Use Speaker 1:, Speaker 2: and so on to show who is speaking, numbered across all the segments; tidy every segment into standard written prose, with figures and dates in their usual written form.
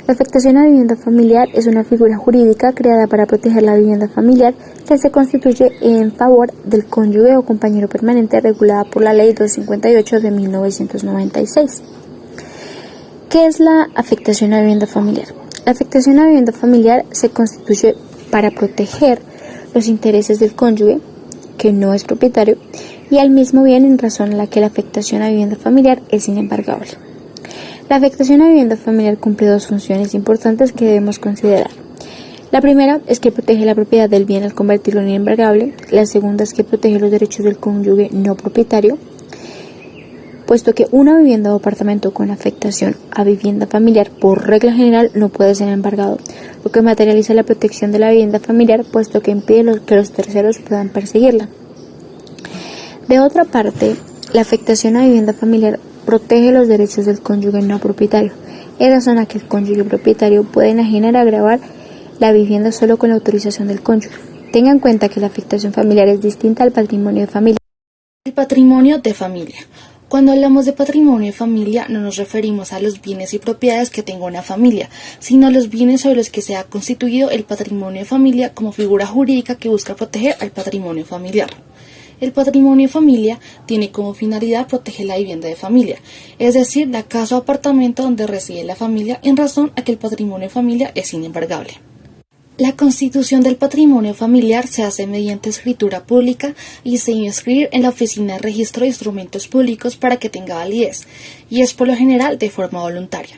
Speaker 1: La afectación a vivienda familiar es una figura jurídica creada para proteger la vivienda familiar que se constituye en favor del cónyuge o compañero permanente regulada por la Ley 258 de 1996. ¿Qué es la afectación a vivienda familiar? La afectación a vivienda familiar se constituye para proteger los intereses del cónyuge, que no es propietario, y al mismo bien en razón a la que la afectación a vivienda familiar es inembargable. La afectación a vivienda familiar cumple dos funciones importantes que debemos considerar. La primera es que protege la propiedad del bien al convertirlo en inembargable. La segunda es que protege los derechos del cónyuge no propietario, puesto que una vivienda o apartamento con afectación a vivienda familiar por regla general no puede ser embargado, lo que materializa la protección de la vivienda familiar, puesto que impide que los terceros puedan perseguirla. De otra parte, la afectación a vivienda familiar protege los derechos del cónyuge no propietario, en razón a que el cónyuge propietario puede enajenar o agravar la vivienda solo con la autorización del cónyuge. Tenga en cuenta que la afectación familiar es distinta al patrimonio de familia.
Speaker 2: El patrimonio de familia. Cuando hablamos de patrimonio de familia no nos referimos a los bienes y propiedades que tenga una familia, sino a los bienes sobre los que se ha constituido el patrimonio de familia como figura jurídica que busca proteger al patrimonio familiar. El patrimonio de familia tiene como finalidad proteger la vivienda de familia, es decir, la casa o apartamento donde reside la familia, en razón a que el patrimonio de familia es inembargable. La constitución del patrimonio familiar se hace mediante escritura pública y se debe inscribir en la Oficina de Registro de Instrumentos Públicos para que tenga validez, y es por lo general de forma voluntaria.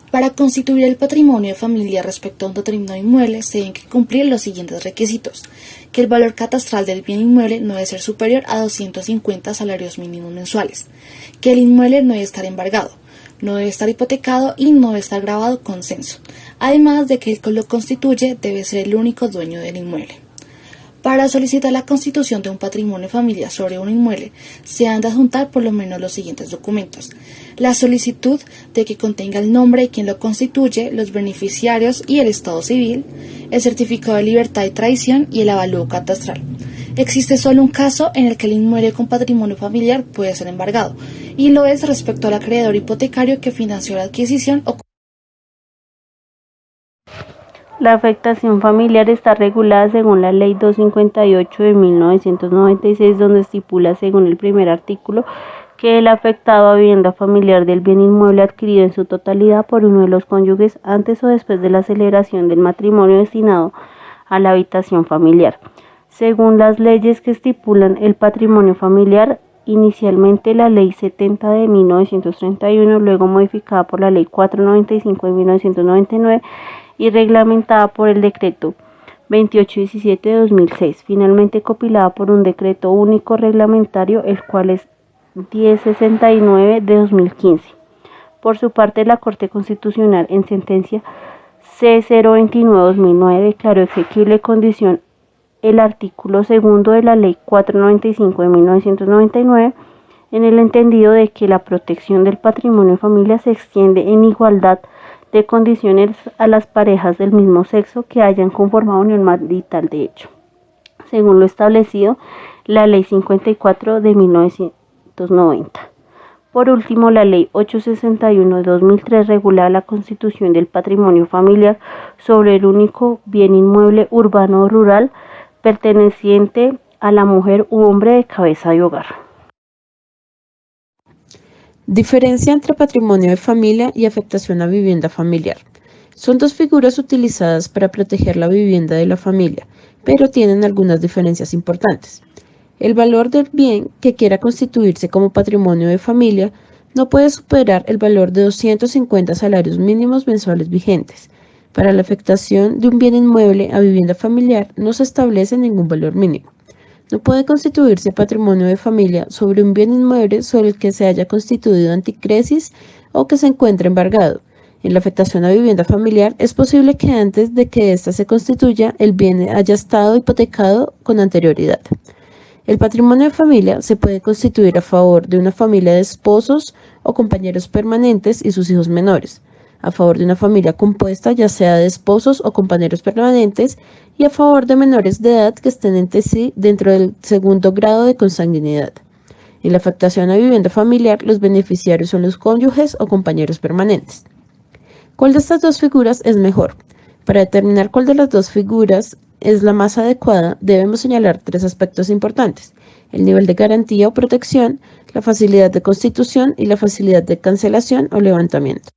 Speaker 2: Para constituir el patrimonio de familia respecto a un determinado inmueble se deben cumplir los siguientes requisitos: que el valor catastral del bien inmueble no debe ser superior a 250 salarios mínimos mensuales, que el inmueble no debe estar embargado, no debe estar hipotecado y no debe estar grabado con censo, además de que el que lo constituye debe ser el único dueño del inmueble. Para solicitar la constitución de un patrimonio familiar sobre un inmueble, se han de adjuntar por lo menos los siguientes documentos: la solicitud de que contenga el nombre de quien lo constituye, los beneficiarios y el estado civil, el certificado de libertad y tradición y el avalúo catastral. Existe solo un caso en el que el inmueble con patrimonio familiar puede ser embargado, y lo es respecto al acreedor hipotecario que financió la adquisición o.
Speaker 3: La afectación familiar está regulada según la Ley 258 de 1996, donde estipula, según el primer artículo, que el afectado a vivienda familiar del bien inmueble adquirido en su totalidad por uno de los cónyuges antes o después de la celebración del matrimonio destinado a la habitación familiar. Según las leyes que estipulan el patrimonio familiar, inicialmente la Ley 70 de 1931, luego modificada por la Ley 495 de 1999, y reglamentada por el Decreto 2817 de 2006, finalmente compilada por un decreto único reglamentario, el cual es 1069 de 2015. Por su parte, la Corte Constitucional, en sentencia C029-2009, declaró exequible condición el artículo segundo de la Ley 495 de 1999, en el entendido de que la protección del patrimonio de familia se extiende en igualdad de condiciones a las parejas del mismo sexo que hayan conformado unión marital de hecho, según lo establecido la Ley 54 de 1990. Por último, la Ley 861 de 2003 regula la constitución del patrimonio familiar sobre el único bien inmueble urbano o rural perteneciente a la mujer u hombre de cabeza de hogar.
Speaker 4: Diferencia entre patrimonio de familia y afectación a vivienda familiar. Son dos figuras utilizadas para proteger la vivienda de la familia, pero tienen algunas diferencias importantes. El valor del bien que quiera constituirse como patrimonio de familia no puede superar el valor de 250 salarios mínimos mensuales vigentes. Para la afectación de un bien inmueble a vivienda familiar no se establece ningún valor mínimo. No puede constituirse patrimonio de familia sobre un bien inmueble sobre el que se haya constituido anticresis o que se encuentre embargado. En la afectación a vivienda familiar es posible que antes de que ésta se constituya, el bien haya estado hipotecado con anterioridad. El patrimonio de familia se puede constituir a favor de una familia de esposos o compañeros permanentes y sus hijos menores, a favor de una familia compuesta ya sea de esposos o compañeros permanentes y a favor de menores de edad que estén entre sí dentro del segundo grado de consanguinidad. En la afectación a vivienda familiar, los beneficiarios son los cónyuges o compañeros permanentes. ¿Cuál de estas dos figuras es mejor? Para determinar cuál de las dos figuras es la más adecuada, debemos señalar tres aspectos importantes: el nivel de garantía o protección, la facilidad de constitución y la facilidad de cancelación o levantamiento.